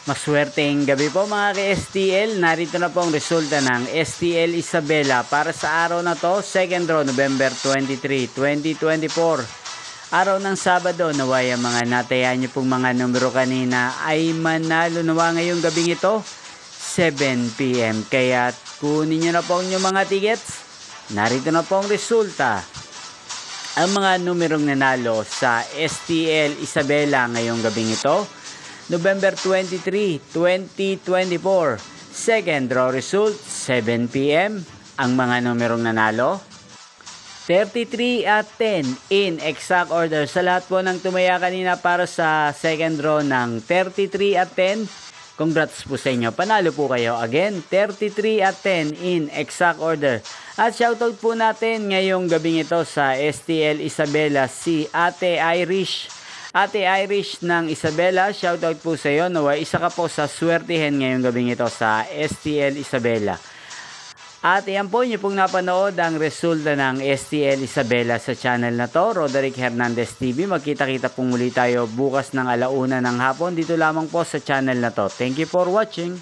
Maswerteng gabi po mga ka-STL. Narito na po ang resulta ng STL Isabela para sa araw na to, second draw, November 23, 2024. Araw ng Sabado, naway ang mga natayan nyo pong mga numero kanina ay manalo nawa ngayong gabing ito, 7 PM. Kaya kunin nyo na po ang inyong mga tickets. Narito na po ang resulta. Ang mga numerong nanalo sa STL Isabela ngayong gabing ito, November 23, 2024. Second draw result, 7 PM. Ang mga numerong nanalo, 33 at 10 in exact order. Sa lahat po ng tumaya kanina para sa second draw ng 33 at 10, congrats po sa inyo. Panalo po kayo. Again, 33 at 10 in exact order. At shoutout po natin ngayong gabing ito sa STL Isabela si Ate Irish. Ate Irish ng Isabela, shoutout po sa iyo. Naway isa ka po sa swertihin ngayong gabing ito sa STL Isabela. At yan po, nyo pong napanood ang resulta ng STL Isabela sa channel na to, Roderick Hernandez TV. Magkita-kita pong muli tayo bukas ng 1:00 ng hapon dito lamang po sa channel na to. Thank you for watching.